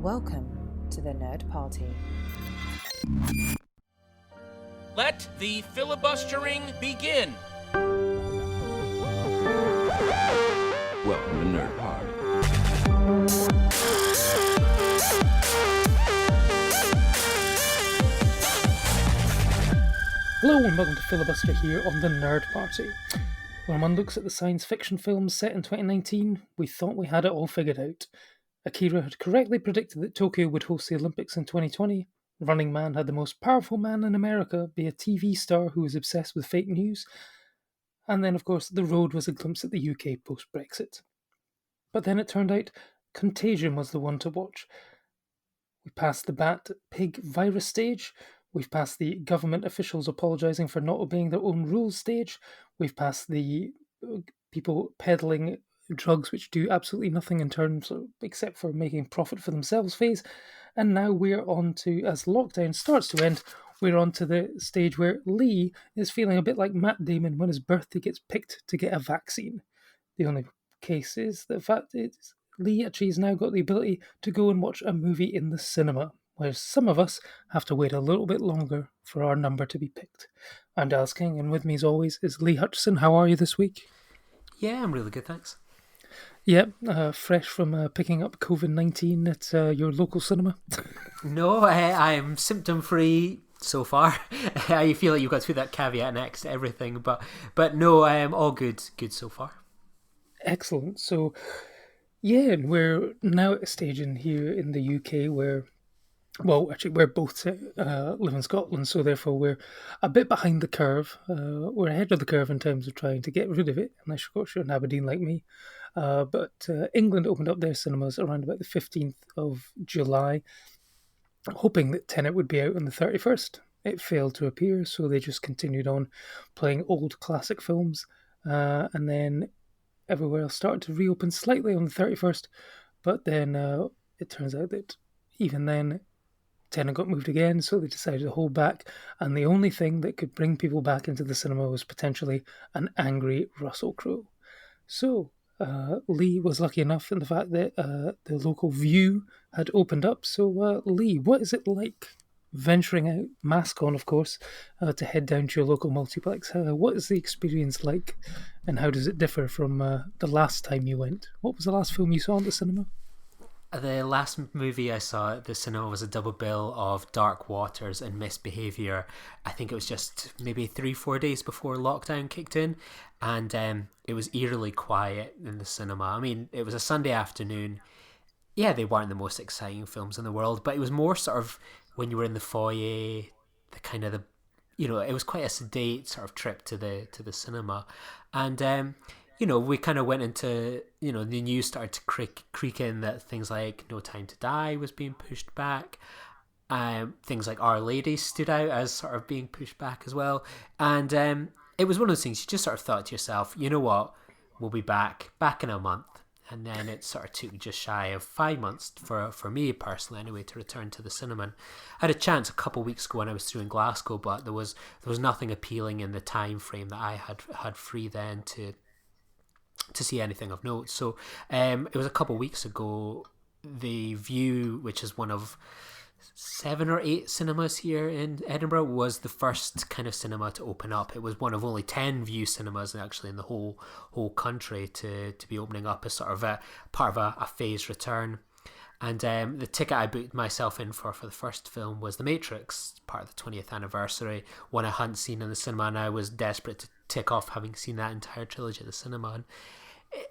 Welcome to the Nerd Party. Let the filibustering begin. Welcome to Nerd Party. Hello and welcome to Filibuster here on the Nerd Party. When one looks at the science fiction films set in 2019, we thought we had it all figured out. Akira had correctly predicted that Tokyo would host the Olympics in 2020. Running Man had the most powerful man in America be a TV star who was obsessed with fake news. And then, of course, The Road was a glimpse at the UK post-Brexit. But then it turned out Contagion was the one to watch. We passed the bat pig virus stage. We've passed the government officials apologising for not obeying their own rules stage. We've passed the people peddling drugs which do absolutely nothing in terms of, except for making profit for themselves phase. And now we're on to, as lockdown starts to end, we're on to the stage where Lee is feeling a bit like Matt Damon when his birthday gets picked to get a vaccine. The only case is the fact is Lee actually has now got the ability to go and watch a movie in the cinema, whereas some of us have to wait a little bit longer for our number to be picked. I'm Dallas King, and with me as always is Lee Hutchison. How are you this week? Yeah, I'm really good, thanks. Yep, fresh from picking up COVID-19 at your local cinema. No, I am symptom-free so far. I feel like you've got to put that caveat next to everything, but no, I am all good so far. Excellent. So, yeah, and we're now at a stage in here in the UK where, well, actually, we're both live in Scotland, so therefore we're a bit behind the curve. We're ahead of the curve in terms of trying to get rid of it, unless you're in Aberdeen like me. But England opened up their cinemas around about the 15th of July, hoping that Tenet would be out on the 31st. It failed to appear, so they just continued on playing old classic films, and then everywhere else started to reopen slightly on the 31st, but then it turns out that even then Tenet got moved again, so they decided to hold back, and the only thing that could bring people back into the cinema was potentially an angry Russell Crowe. So Lee was lucky enough in the fact that the local View had opened up. So Lee, what is it like venturing out, mask on of course, to head down to your local multiplex? What is the experience like, and how does it differ from the last time you went? What was the last film you saw in the cinema? The last movie I saw at the cinema was a double bill of Dark Waters and Misbehaviour. I think it was just maybe 3-4 days before lockdown kicked in, and it was eerily quiet in the cinema. I mean, it was a Sunday afternoon. Yeah, they weren't the most exciting films in the world, but it was more sort of when you were in the foyer, it was quite a sedate sort of trip to the cinema, and we kind of went into, the news started to creak in that things like No Time to Die was being pushed back. Things like Our Lady stood out as sort of being pushed back as well. And it was one of those things you just sort of thought to yourself, you know what, we'll be back in a month. And then it sort of took just shy of 5 months for me personally anyway to return to the cinema. And I had a chance a couple of weeks ago when I was through in Glasgow, but there was nothing appealing in the time frame that I had free then to see anything of note. So it was a couple of weeks ago. The View, which is one of 7 or 8 cinemas here in Edinburgh, was the first kind of cinema to open up. It was one of only 10 View cinemas actually in the whole country to be opening up as sort of a part of a phased return. And the ticket I booked myself in for the first film was The Matrix, part of the 20th anniversary, one I hadn't seen in the cinema, and I was desperate to tick off having seen that entire trilogy at the cinema. And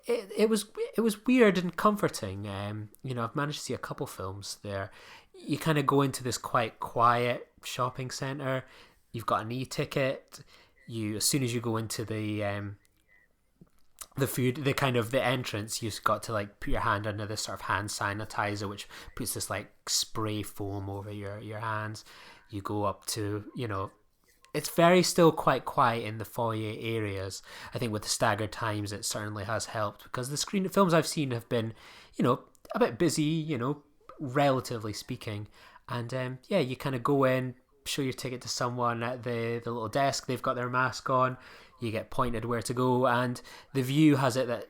it was weird and comforting. I've managed to see a couple films there. You kind of go into this quite quiet shopping centre. You've got an e-ticket. As soon as you go into the food, the entrance, you've got to like put your hand under this sort of hand sanitizer, which puts this like spray foam over your hands. You go up to, it's very still quite quiet in the foyer areas. I think with the staggered times, it certainly has helped, because the screen films I've seen have been, a bit busy, relatively speaking. And you kind of go in, show your ticket to someone at the little desk. They've got their mask on. You get pointed where to go, and the View has it that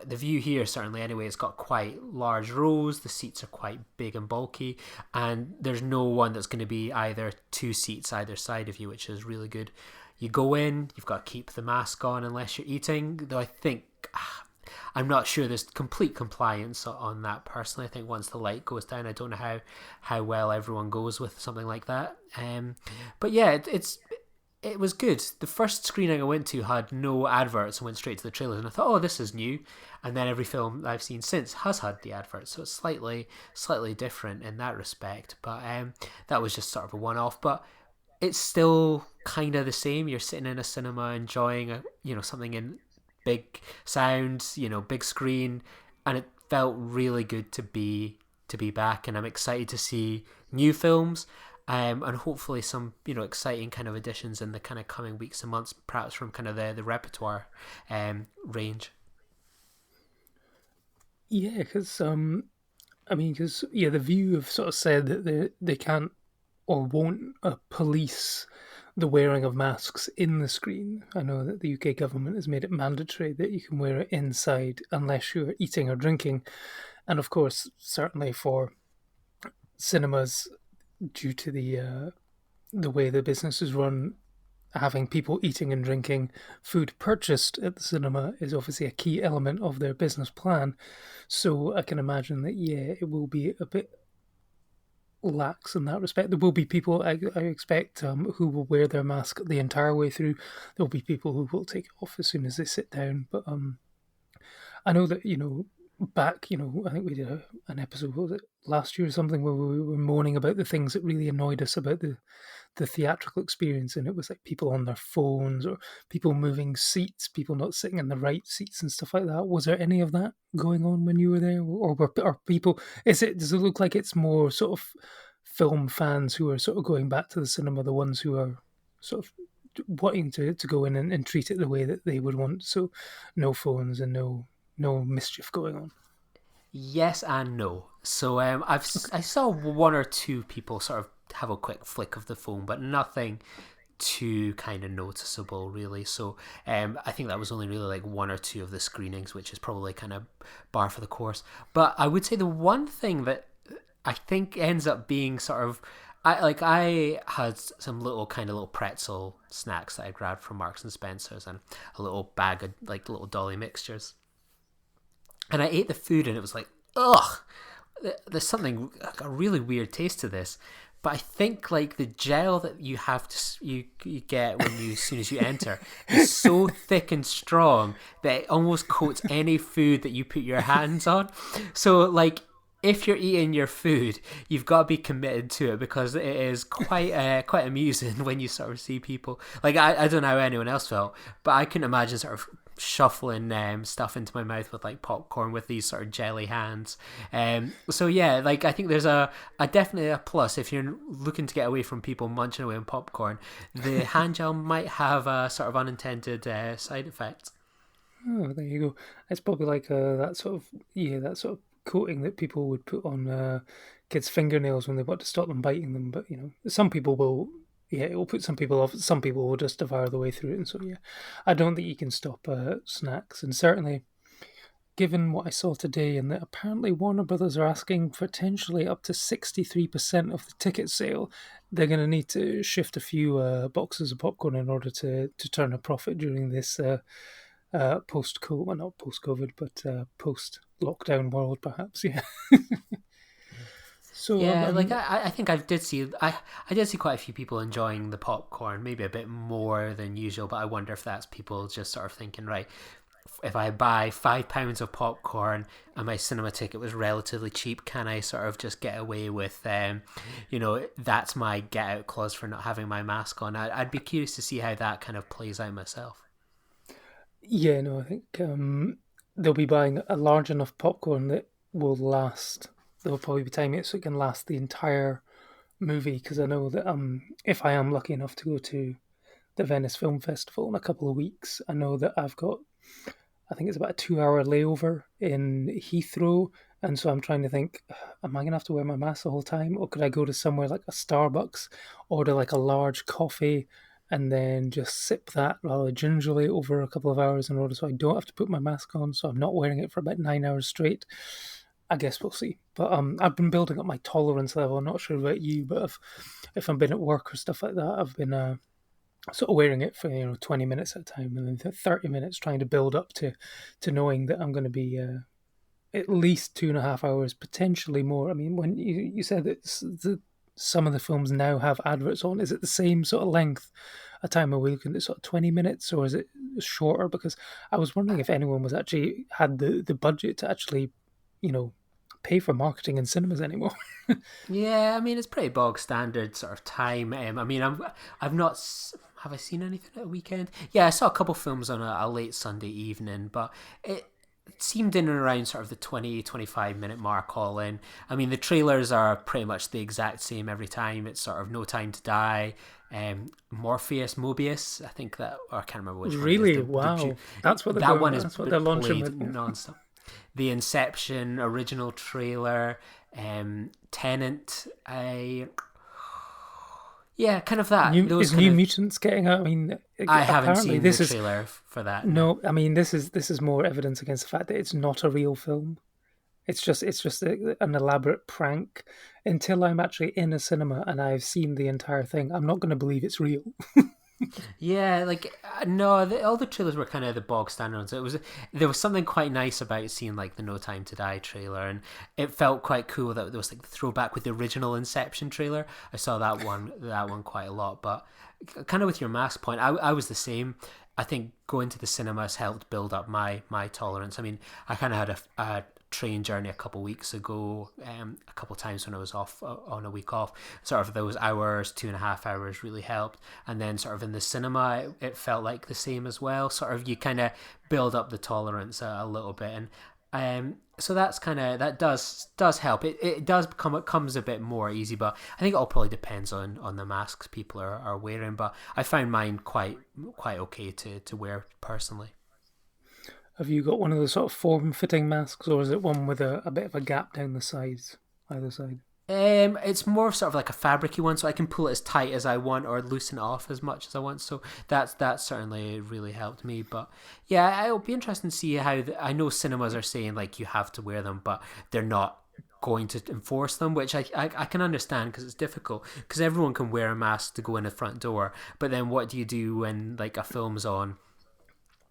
the view here certainly anyway, it's got quite large rows, the seats are quite big and bulky, and there's no one that's going to be either two seats either side of you, which is really good. You go in, you've got to keep the mask on unless you're eating, though I think I'm not sure there's complete compliance on that personally. I think once the light goes down, I don't know how well everyone goes with something like that. But yeah, it was good. The first screening I went to had no adverts and went straight to the trailers, and I thought, oh, this is new. And then every film I've seen since has had the adverts, so it's slightly different in that respect. But that was just sort of a one-off. But it's still kind of the same. You're sitting in a cinema enjoying something in big sound, big screen, and it felt really good to be back. And I'm excited to see new films. And hopefully some exciting kind of additions in the kind of coming weeks and months, perhaps from kind of the repertoire range. Yeah, because the View have sort of said that they can't or won't police the wearing of masks in the screen. I know that the UK government has made it mandatory that you can wear it inside unless you're eating or drinking, and of course, certainly for cinemas, due to the way the business is run, having people eating and drinking food purchased at the cinema is obviously a key element of their business plan. So I can imagine that, yeah, it will be a bit lax in that respect. There will be people, I expect, who will wear their mask the entire way through. There will be people who will take it off as soon as they sit down. But I know that, back, I think we did an episode, was it last year or something, where we were moaning about the things that really annoyed us about the theatrical experience, and it was like people on their phones or people moving seats, people not sitting in the right seats and stuff like that. Was there any of that going on when you were there, or are people? Does it look like it's more sort of film fans who are sort of going back to the cinema, the ones who are sort of wanting to go in and treat it the way that they would want? So no phones and no mischief going on. Yes and no. So I saw one or two people sort of have a quick flick of the phone, but nothing too kind of noticeable really. So I think that was only really like one or two of the screenings, which is probably kind of par for the course. But I would say the one thing that I think ends up being sort of, I had some little pretzel snacks that I grabbed from Marks and Spencer's and a little bag of like little dolly mixtures. And I ate the food and it was like, ugh, there's something, a really weird taste to this. But I think like the gel that you have to you get as soon as you enter is so thick and strong that it almost coats any food that you put your hands on. So like if you're eating your food, you've got to be committed to it, because it is quite amusing when you sort of see people. Like I don't know how anyone else felt, but I couldn't imagine sort of shuffling stuff into my mouth with like popcorn with these sort of jelly hands. So yeah, like I think there's a definitely a plus if you're looking to get away from people munching away on popcorn. The hand gel might have a sort of unintended side effect. Oh, there you go. It's probably like that sort of coating that people would put on kids' fingernails when they want to stop them biting them. But some people will. Yeah, it will put some people off. Some people will just devour the way through it. And so, yeah, I don't think you can stop snacks. And certainly, given what I saw today, and that apparently Warner Brothers are asking potentially up to 63% of the ticket sale, they're going to need to shift a few boxes of popcorn in order to turn a profit during this post-COVID, well, not post-COVID, but post-lockdown world, perhaps, yeah. So yeah, I think I did see quite a few people enjoying the popcorn, maybe a bit more than usual. But I wonder if that's people just sort of thinking, right, if I buy £5 of popcorn and my cinema ticket was relatively cheap, can I sort of just get away with, that's my get out clause for not having my mask on? I'd be curious to see how that kind of plays out myself. Yeah, no, I think they'll be buying a large enough popcorn that will last. They'll probably be timing it so it can last the entire movie, because I know that if I am lucky enough to go to the Venice Film Festival in a couple of weeks, I know that I think it's about a 2-hour layover in Heathrow, and so I'm trying to think, am I going to have to wear my mask the whole time, or could I go to somewhere like a Starbucks, order like a large coffee, and then just sip that rather gingerly over a couple of hours in order so I don't have to put my mask on. So I'm not wearing it for about 9 hours straight. I guess we'll see. But I've been building up my tolerance level. I'm not sure about you, but if I've been at work or stuff like that, I've been sort of wearing it for 20 minutes at a time, and then 30 minutes trying to build up to knowing that I'm going to be at least 2.5 hours, potentially more. I mean, when you said that some of the films now have adverts on, is it the same sort of length a time? Are we looking at sort of 20 minutes, or is it shorter? Because I was wondering if anyone was actually had the budget to actually, you know, pay for marketing in cinemas anymore. Yeah, I mean it's pretty bog standard sort of time. I mean I've not have I seen anything at a weekend? Yeah, I saw a couple films on a late Sunday evening, but it seemed in and around sort of the 20-25 minute mark all in. I mean the trailers are pretty much the exact same every time. It's sort of No Time to Die, Morpheus, Mobius. I think that, or I can't remember which one it is. Really? Wow. That's what they're that going. one is That's what they're launching played with. non-stop. The Inception original trailer, Tenant, yeah, kind of that. Is New Mutants getting out? I mean, I haven't apparently seen this the is trailer for that. no. I mean, this is more evidence against the fact that it's not a real film. It's just an elaborate prank. Until I'm actually in a cinema and I've seen the entire thing, I'm not going to believe it's real. Yeah, like no, all the trailers were kind of the bog standard ones. There was something quite nice about seeing like the No Time to Die trailer, and it felt quite cool that there was like the throwback with the original Inception trailer. I saw that one quite a lot, but kind of with your mask point, I was the same. I think going to the cinemas helped build up my tolerance. I mean, I kind of had a train journey a couple weeks ago, a couple times when I was off on a week off. Sort of those hours, 2.5 hours really helped. And then sort of in the cinema, it felt like the same as well. Sort of you kind of build up the tolerance a little bit, and so that's kind of that does help. It does become it comes a bit more easy, but I think it all probably depends on the masks people are wearing. But I found mine quite okay to wear personally. Have you got one of the sort of form-fitting masks, or is it one with a bit of a gap down the sides, either side? It's more sort of like a fabricy one, so I can pull it as tight as I want or loosen it off as much as I want. So that certainly really helped me. But yeah, it'll be interesting to see how. I know cinemas are saying like you have to wear them, but they're not going to enforce them, which I can understand because it's difficult because everyone can wear a mask to go in the front door. But then what do you do when like a film's on?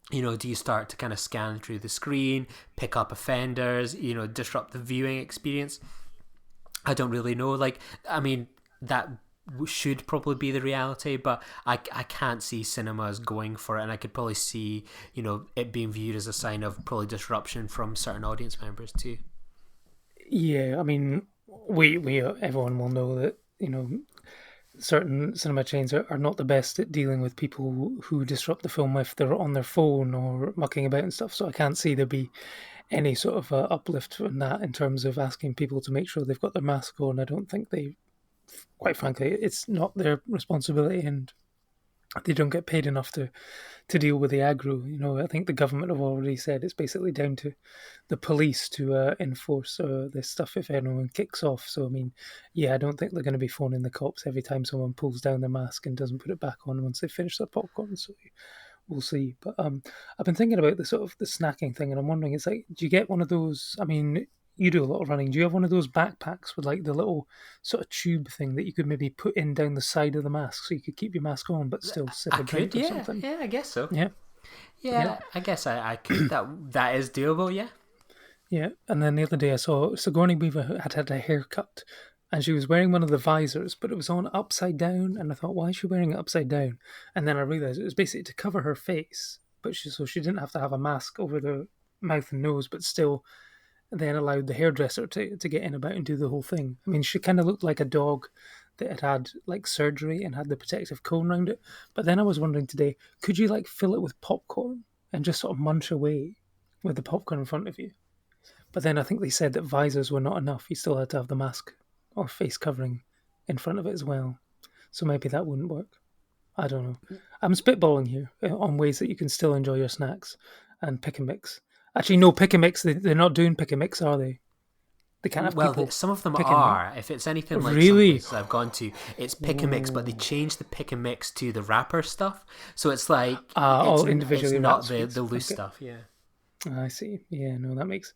Do you start to kind of scan through the screen, pick up offenders, disrupt the viewing experience? I don't really know. Like, I mean, that should probably be the reality, but I can't see cinemas going for it, and I could probably see, it being viewed as a sign of probably disruption from certain audience members too. Yeah, I mean, we everyone will know that certain cinema chains are not the best at dealing with people who disrupt the film if they're on their phone or mucking about and stuff. So I can't see there be any sort of uplift from that in terms of asking people to make sure they've got their mask on. I don't think quite frankly, it's not their responsibility, and they don't get paid enough to deal with the aggro. I think the government have already said it's basically down to the police to enforce this stuff if anyone kicks off. So, I mean, yeah, I don't think they're going to be phoning the cops every time someone pulls down their mask and doesn't put it back on once they finish their popcorn. So we'll see. But I've been thinking about the sort of the snacking thing, and I'm wondering, it's like, do you get one of those? I mean, you do a lot of running. Do you have one of those backpacks with like the little sort of tube thing that you could maybe put in down the side of the mask so you could keep your mask on but still sip I a drink could, or yeah, something? yeah, I guess so. Yeah. Yeah, I guess I could. That is doable, yeah. Yeah, and then the other day I saw Sigourney Weaver had a haircut, and she was wearing one of the visors, but it was on upside down, and I thought, why is she wearing it upside down? And then I realised it was basically to cover her face, but so she didn't have to have a mask over the mouth and nose, but still then allowed the hairdresser to get in about and do the whole thing. I mean, she kind of looked like a dog that had like surgery and had the protective cone around it. But then I was wondering today, could you like fill it with popcorn and just sort of munch away with the popcorn in front of you? But then I think they said that visors were not enough. You still had to have the mask or face covering in front of it as well. So maybe that wouldn't work. I don't know. I'm spitballing here on ways that you can still enjoy your snacks and pick and mix. Actually, no, pick and mix. They're not doing pick and mix, are they? They can't have Well, people some of them picking, right? are. If it's anything like some Really? places I've gone to, it's pick and mix, but they Ooh. change the pick and mix to the wrapper stuff. So it's like All it's individually wrapped not the sweets. loose Okay. stuff. Yeah. I see. Yeah, no, that makes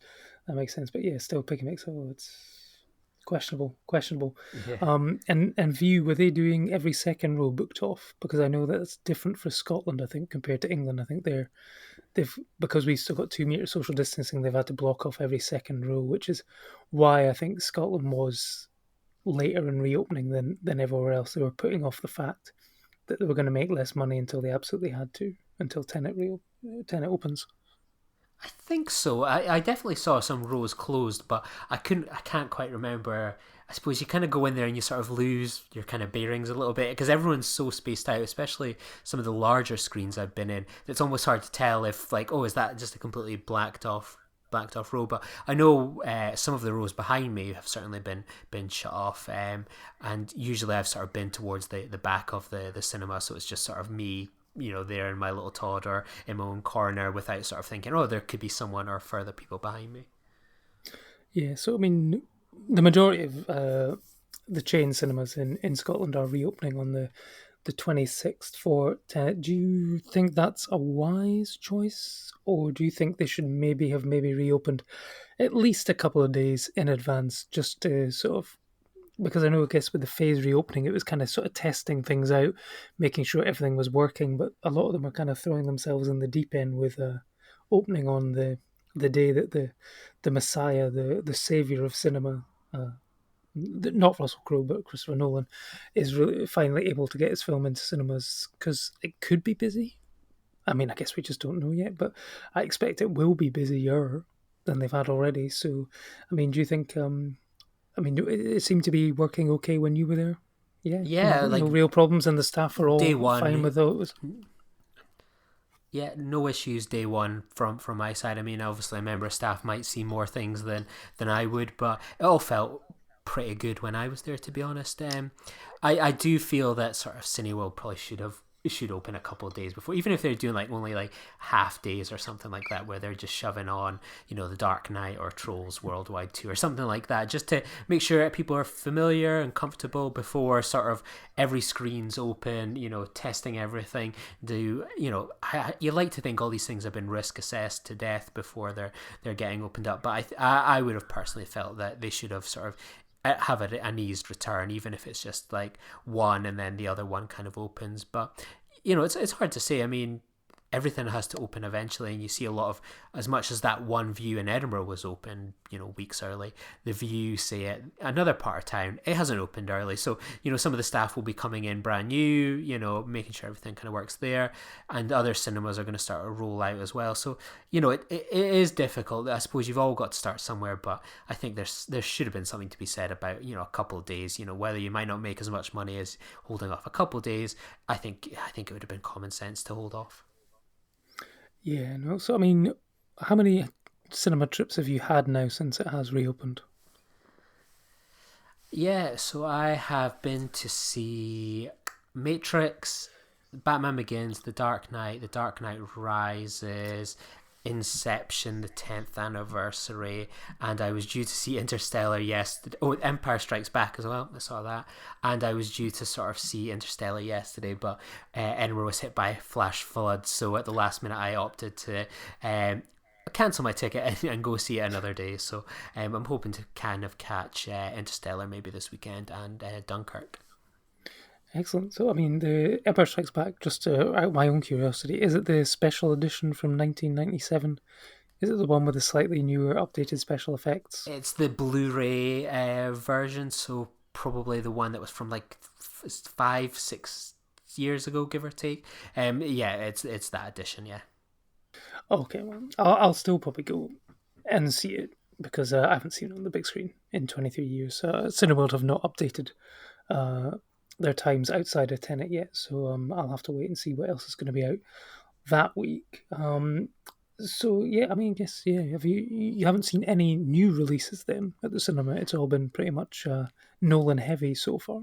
sense. But yeah, still pick and mix. Oh, it's questionable. Questionable. Yeah. And View, were they doing every second row booked off? Because I know that's different for Scotland, I think, compared to England. I think they've because we still got 2 meter social distancing, they've had to block off every second row, which is why I think Scotland was later in reopening than everywhere else. They were putting off the fact that they were going to make less money until they absolutely had to, until Tenet opens. I think so. I definitely saw some rows closed, but I can't quite remember. I suppose you kind of go in there and you sort of lose your kind of bearings a little bit because everyone's so spaced out, especially some of the larger screens I've been in. It's almost hard to tell if like, oh, is that just a completely blacked off row? But I know some of the rows behind me have certainly been shut off, and usually I've sort of been towards the back of the cinema, so it's just sort of me, there in my little Todd or in my own corner without sort of thinking, oh, there could be someone or further people behind me. Yeah, so I mean, the majority of the chain cinemas in Scotland are reopening on the 26th for Tenet. Do you think that's a wise choice, or do you think they should maybe reopened at least a couple of days in advance just to sort of, because I know, I guess with the phase reopening, it was kind of sort of testing things out, making sure everything was working. But a lot of them are kind of throwing themselves in the deep end with opening on the day that the Messiah, the savior of cinema, uh, not Russell Crowe but Christopher Nolan, is really finally able to get his film into cinemas because it could be busy. I mean, I guess we just don't know yet, but I expect it will be busier than they've had already. So, I mean, do you think? I mean, it seemed to be working okay when you were there. Yeah, no, Yeah, like no real problems, and the staff are day all fine one. with those. Yeah, no issues day one from my side. I mean, obviously, a member of staff might see more things than I would, but it all felt pretty good when I was there. To be honest, I do feel that sort of Cineworld probably should open a couple of days before, even if they're doing like only like half days or something like that, where they're just shoving on, the Dark Knight or Trolls Worldwide 2 or something like that, just to make sure that people are familiar and comfortable before sort of every screen's open, testing everything. You like to think all these things have been risk assessed to death before they're getting opened up, but I would have personally felt that they should have sort of have an eased return, even if it's just like one and then the other one kind of opens. But it's hard to say. I mean, everything has to open eventually, and you see a lot of, as much as that one View in Edinburgh was open, weeks early, the View, say, at another part of town, it hasn't opened early. So some of the staff will be coming in brand new, making sure everything kind of works there, and other cinemas are going to start to roll out as well. So it is difficult. I suppose you've all got to start somewhere, but I think there should have been something to be said about a couple of days. Whether you might not make as much money as holding off a couple of days, I think it would have been common sense to hold off. Yeah, no. So I mean, how many cinema trips have you had now since it has reopened? Yeah, so I have been to see Matrix, Batman Begins, The Dark Knight Rises, Inception, the 10th anniversary, and I was due to see Interstellar yesterday. Oh, Empire Strikes Back as well. I saw that, and I was due to sort of see Interstellar yesterday, but Edinburgh was hit by flash floods, so at the last minute I opted to cancel my ticket and go see it another day. So I'm hoping to kind of catch Interstellar maybe this weekend and Dunkirk. Excellent. So I mean, the Empire Strikes Back. Just out of my own curiosity, is it the special edition from 1997? Is it the one with the slightly newer, updated special effects? It's the Blu-ray version, so probably the one that was from like 5-6 years ago, give or take. Yeah, it's that edition. Yeah. Okay, well, I'll still probably go and see it because I haven't seen it on the big screen in 23 years. Cineworld have not updated uh, their times outside of Tenet yet, so I'll have to wait and see what else is going to be out that week. So yeah, I mean, yes, yeah. You haven't seen any new releases then at the cinema? It's all been pretty much Nolan heavy so far.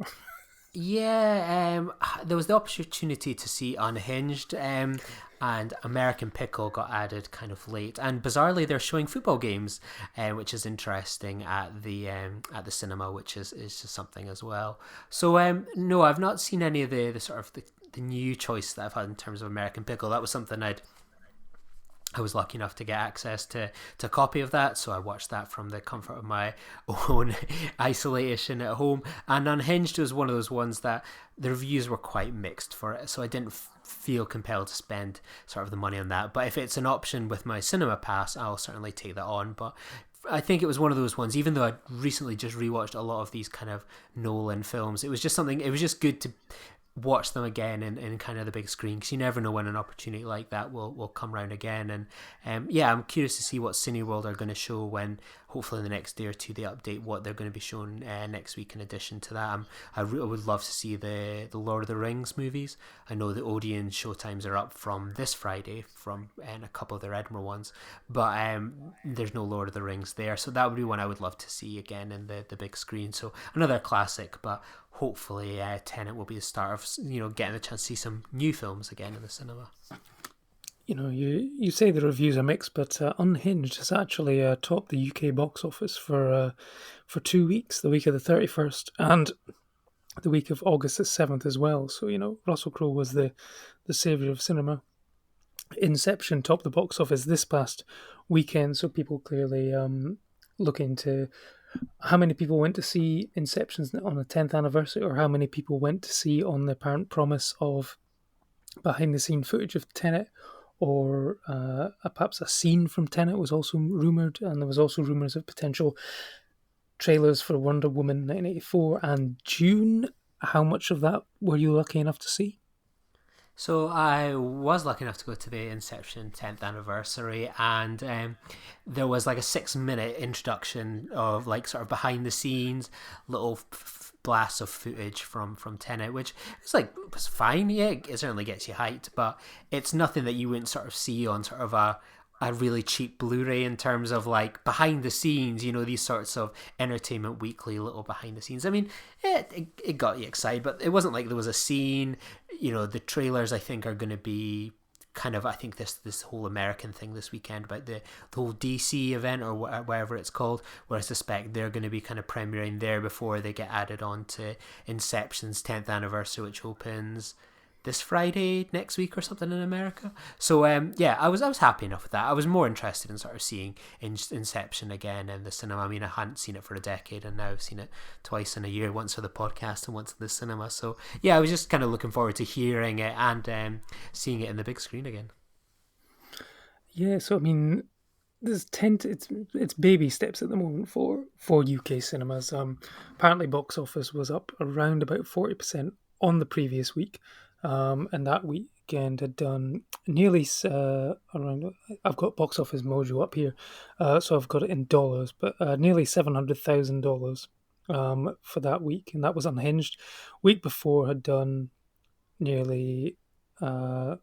Yeah, there was the opportunity to see Unhinged, and American Pickle got added kind of late. And bizarrely, they're showing football games, which is interesting at the cinema, which is just something as well. So no, I've not seen any of the sort of the new choice that I've had in terms of American Pickle. That was something I was lucky enough to get access to a copy of that, so I watched that from the comfort of my own isolation at home. And Unhinged was one of those ones that the reviews were quite mixed for it, so I didn't feel compelled to spend sort of the money on that. But if it's an option with my cinema pass, I'll certainly take that on. But I think it was one of those ones, even though I recently just rewatched a lot of these kind of Nolan films, it was just something, it was just good to watch them again in kind of the big screen, because you never know when an opportunity like that will come round again. And yeah, I'm curious to see what Cineworld are going to show when hopefully in the next day or two they update what they're going to be showing next week. In addition to that, I would love to see the Lord of the Rings movies. I know the Odeon showtimes are up from this Friday from and a couple of their Edinburgh ones, but there's no Lord of the Rings there, so that would be one I would love to see again in the big screen. So another classic, but hopefully Tenet will be the start of getting a chance to see some new films again in the cinema. You say the reviews are mixed, but Unhinged has actually topped the UK box office for 2 weeks, the week of the 31st and the week of August the 7th as well. So, Russell Crowe was the saviour of cinema. Inception topped the box office this past weekend, so people clearly look into how many people went to see Inception on the 10th anniversary, or how many people went to see on the apparent promise of behind the scene footage of Tenet, or perhaps a scene from Tenet was also rumoured, and there was also rumours of potential trailers for Wonder Woman 1984 and June. How much of that were you lucky enough to see? So I was lucky enough to go to the Inception 10th anniversary, and there was like a 6 minute introduction of like sort of behind the scenes little blasts of footage from Tenet, which was fine. Yeah, it certainly gets you hyped, but it's nothing that you wouldn't sort of see on sort of a really cheap Blu-ray in terms of like behind the scenes, these sorts of Entertainment Weekly little behind the scenes. I mean, it got you excited, but it wasn't like there was a scene. The trailers I think are going to be kind of, I think this whole American thing this weekend about the whole DC event or whatever it's called, where I suspect they're going to be kind of premiering there before they get added on to Inception's 10th anniversary, which opens this Friday next week or something in America. So yeah, I was happy enough with that. I was more interested in sort of seeing Inception again in the cinema. I mean, I hadn't seen it for a decade, and now I've seen it twice in a year, once for the podcast and once in the cinema. So yeah, I was just kind of looking forward to hearing it and seeing it in the big screen again. Yeah, so I mean, it's baby steps at the moment for UK cinemas. Apparently, box office was up around about 40% on the previous week, and that weekend had done nearly around. I've got Box Office Mojo up here, so I've got it in dollars, but nearly $700,000 for that week, and that was Unhinged. Week before had done nearly it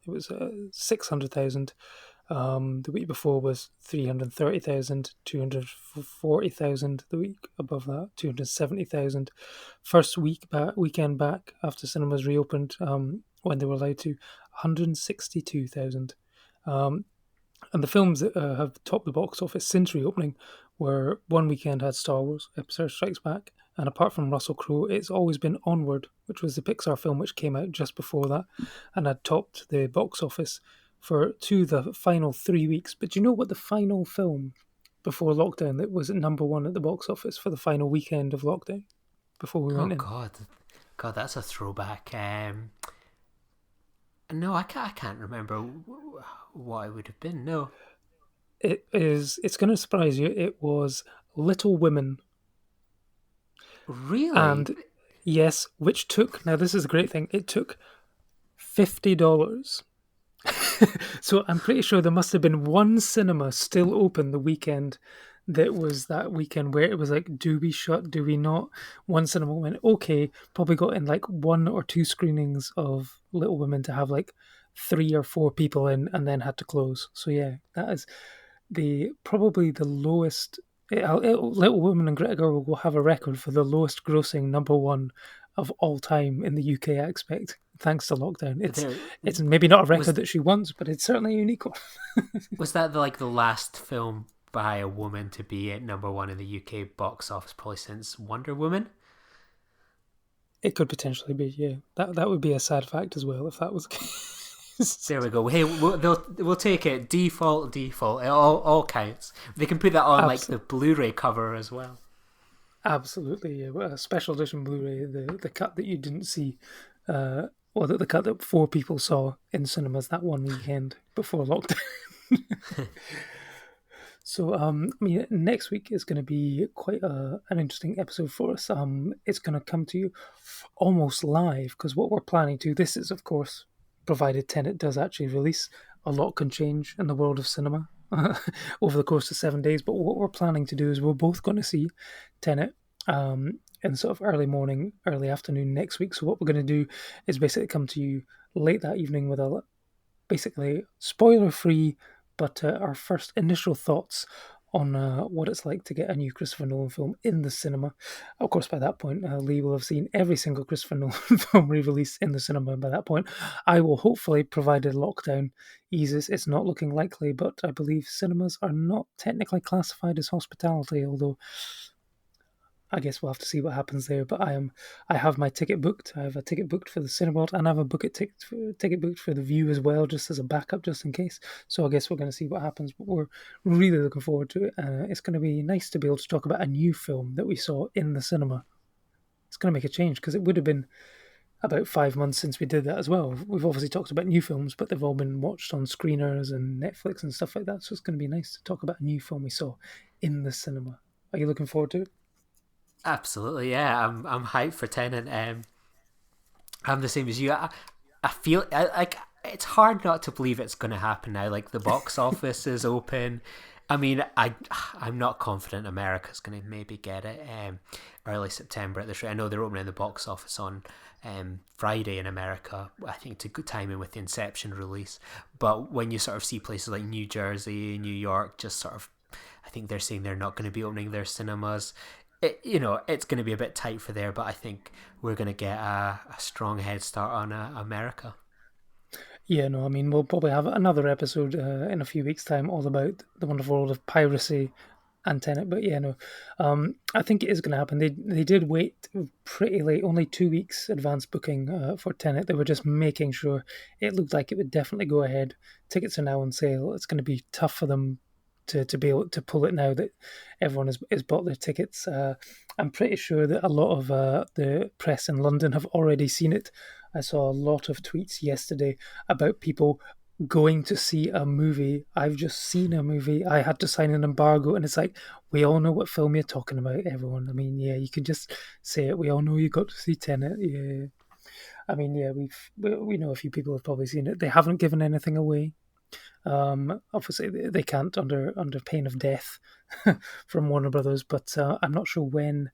was 600,000. The week before was 330,000, 240,000. The week above that, 270,000. First weekend back after cinemas reopened, when they were allowed to, 162,000. And the films that have topped the box office since reopening were one weekend had Star Wars, Episode Strikes Back, and apart from Russell Crowe, it's always been Onward, which was the Pixar film which came out just before that and had topped the box office for the final 3 weeks. But do you know what the final film before lockdown that was at number one at the box office for the final weekend of lockdown before we went in? God, that's a throwback. No, I can't remember what it would have been. No, It's going to surprise you. It was Little Women. Really? And yes, which took, now this is a great thing, it took $50. So I'm pretty sure there must have been one cinema still open the weekend that was that weekend where it was like, do we shut, do we not? One cinema went, okay, probably got in like 1 or 2 screenings of Little Women to have like 3 or 4 people in, and then had to close. So yeah, that is probably the lowest. Little Women and Greta Gerwig will have a record for the lowest grossing number one of all time in the UK, I expect, thanks to lockdown. There It's maybe not a was record that she wants, but it's certainly a unique one. was that like the last film by a woman to be at number one in the UK box office probably since Wonder Woman? It could potentially be, yeah. That would be a sad fact as well if that was the case. There we go. Hey, we'll take it. Default. It all counts. They can put that on like the Blu-ray cover as well. Absolutely, yeah. Well, a special edition Blu-ray, the cut that you didn't see, or the cut that 4 people saw in cinemas that one weekend before lockdown. So, I mean, next week is going to be quite an interesting episode for us. It's going to come to you almost live because what we're planning to. This is, of course, provided Tenet does actually release. A lot can change in the world of cinema over the course of 7 days. But what we're planning to do is we're both going to see Tenet in sort of early morning, early afternoon next week. So what we're going to do is basically come to you late that evening with a basically spoiler-free, but our first initial thoughts on what it's like to get a new Christopher Nolan film in the cinema. Of course, by that point, Lee will have seen every single Christopher Nolan film re-released in the cinema by that point. I will hopefully, provided lockdown eases, it's not looking likely, but I believe cinemas are not technically classified as hospitality, although I guess we'll have to see what happens there. But I have my ticket booked. I have a ticket booked for the Cineworld, and I have a ticket booked for the View as well, just as a backup, just in case. So I guess we're going to see what happens. But we're really looking forward to it. It's going to be nice to be able to talk about a new film that we saw in the cinema. It's going to make a change because it would have been about 5 months since we did that as well. We've obviously talked about new films, but they've all been watched on screeners and Netflix and stuff like that. So it's going to be nice to talk about a new film we saw in the cinema. Are you looking forward to it? Absolutely, yeah. I'm hyped for Tenet. I'm the same as you. I feel like it's hard not to believe it's going to happen now. Like the box office is open. I mean, I'm not confident America's going to maybe get it early September at this rate. I know they're opening the box office on Friday in America. I think it's a good timing with the Inception release. But when you sort of see places like New Jersey, New York, just sort of, I think they're saying they're not going to be opening their cinemas. It's going to be a bit tight for there, but I think we're going to get a strong head start on America. Yeah, no, I mean, we'll probably have another episode in a few weeks' time all about the wonderful world of piracy and Tenet. But yeah, no, I think it is going to happen. They did wait pretty late, only 2 weeks advance booking for Tenet. They were just making sure it looked like it would definitely go ahead. Tickets are now on sale. It's going to be tough for them to be able to pull it now that everyone has bought their tickets. I'm pretty sure that a lot of the press in London have already seen it. I saw a lot of tweets yesterday about people going to see a movie. I've just seen a movie. I had to sign an embargo, and it's like, we all know what film you're talking about, everyone. I mean, yeah, you can just say it. We all know you got to see Tenet. Yeah, I mean, yeah, we know a few people have probably seen it. They haven't given anything away. Obviously, they can't under pain of death from Warner Brothers, but I'm not sure when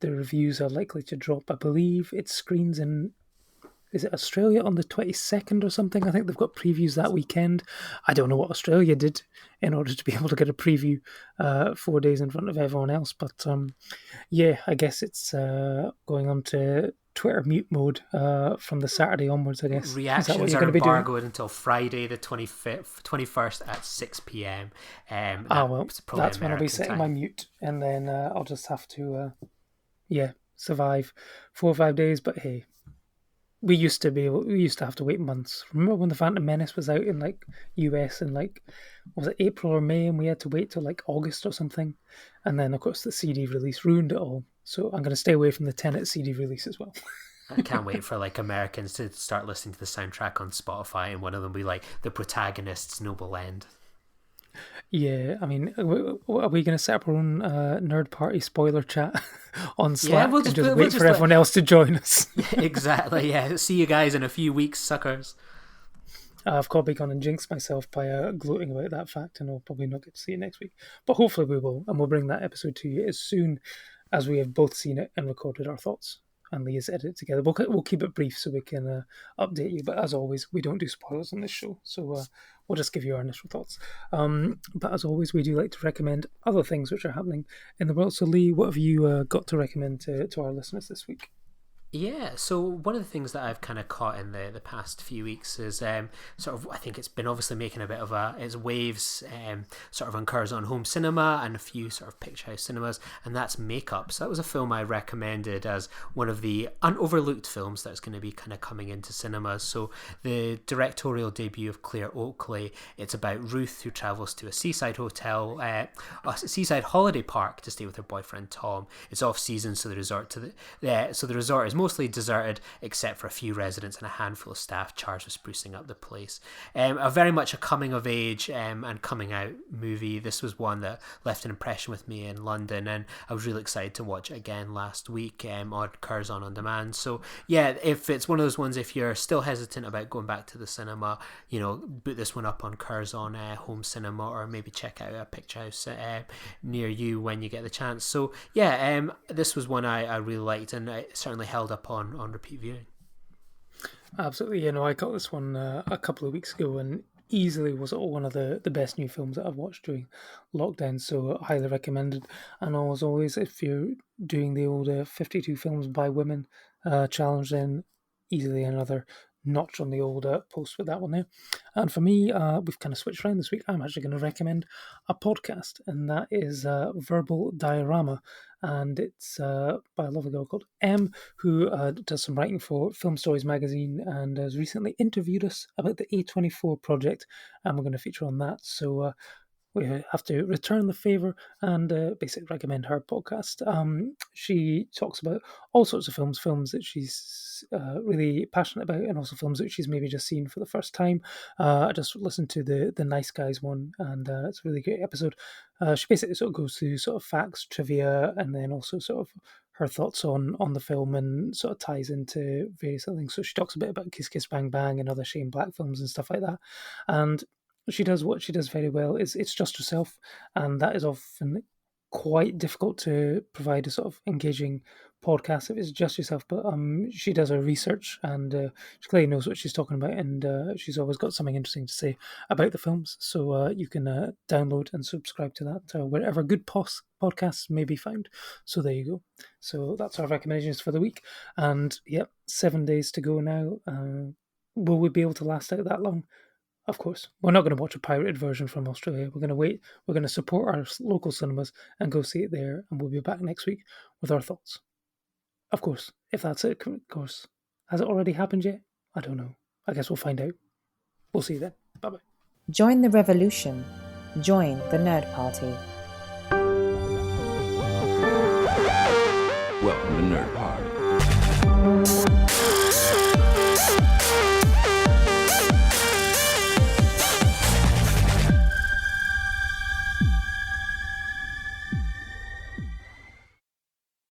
the reviews are likely to drop. I believe it screens in, is it Australia on the 22nd or something? I think they've got previews that weekend. I don't know what Australia did in order to be able to get a preview 4 days in front of everyone else, but yeah, I guess it's going on to Twitter mute mode from the Saturday onwards, I guess. Reactions are embargoed until Friday the 21st at 6 p.m. That's when I'll be setting my mute, and then I'll just have to survive 4 or 5 days. But hey, we used to have to wait months. Remember when the Phantom Menace was out in like US in like, was it April or May, and we had to wait till like August or something, and then of course the CD release ruined it all. So I'm going to stay away from the Tenet CD release as well. I can't wait for like Americans to start listening to the soundtrack on Spotify, and one of them will be like the protagonist's noble end. Yeah, I mean, are we going to set up our own nerd party spoiler chat on Slack we'll and just wait for everyone else to join us? Exactly, yeah. See you guys in a few weeks, suckers. I've probably gone and jinxed myself by gloating about that fact, and I'll probably not get to see it next week. But hopefully we will, and we'll bring that episode to you as soon as we have both seen it and recorded our thoughts. And Lee has edited it together. We'll keep it brief so we can update you. But as always, we don't do spoilers on this show, so we'll just give you our initial thoughts. But as always, we do like to recommend other things which are happening in the world. So Lee, what have you got to recommend to our listeners this week? Yeah, so one of the things that I've kind of caught in the past few weeks is sort of, I think it's been obviously making a bit of its waves, sort of on Curzon Home Cinema and a few sort of picture house cinemas, and that's Makeup. So that was a film I recommended as one of the unoverlooked films that's going to be kind of coming into cinemas. So the directorial debut of Claire Oakley, it's about Ruth who travels to a seaside hotel, a seaside holiday park to stay with her boyfriend Tom. It's off season, so the resort is mostly deserted except for a few residents and a handful of staff charged with sprucing up the place. A very much a coming of age and coming out movie. This was one that left an impression with me in London, and I was really excited to watch it again last week on Curzon On Demand. So yeah, if it's one of those ones, if you're still hesitant about going back to the cinema, boot this one up on Curzon Home Cinema, or maybe check out a picture house near you when you get the chance. So yeah, this was one I really liked, and it certainly held up on repeat viewing. Absolutely, I got this one a couple of weeks ago, and easily was one of the best new films that I've watched during lockdown, so highly recommended. And as always, if you're doing the old 52 films by women challenge, then easily another notch on the old post with that one there. And for me, we've kind of switched around this week. I'm actually going to recommend a podcast, and that is Verbal Diorama, and it's by a lovely girl called Em, who does some writing for Film Stories magazine and has recently interviewed us about the A24 project, and we're going to feature on that. So we have to return the favour and basically recommend her podcast. She talks about all sorts of films that she's really passionate about, and also films that she's maybe just seen for the first time. I just listened to the Nice Guys one, and it's a really great episode. She basically sort of goes through sort of facts, trivia, and then also sort of her thoughts on the film, and sort of ties into various other things. So she talks a bit about Kiss Kiss Bang Bang and other Shane Black films and stuff like that. And she does what she does very well. It's just herself, and that is often quite difficult to provide a sort of engaging podcast if it's just yourself. But she does her research, and she clearly knows what she's talking about, and she's always got something interesting to say about the films. So you can download and subscribe to that wherever good podcasts may be found. So there you go. So that's our recommendations for the week, and yep, 7 days to go now. Will we be able to last out that long? Of course, we're not going to watch a pirated version from Australia. We're going to wait. We're going to support our local cinemas and go see it there. And we'll be back next week with our thoughts. Of course, if that's it, of course. Has it already happened yet? I don't know. I guess we'll find out. We'll see you then. Bye-bye. Join the revolution. Join the Nerd Party. Welcome to Nerd Party.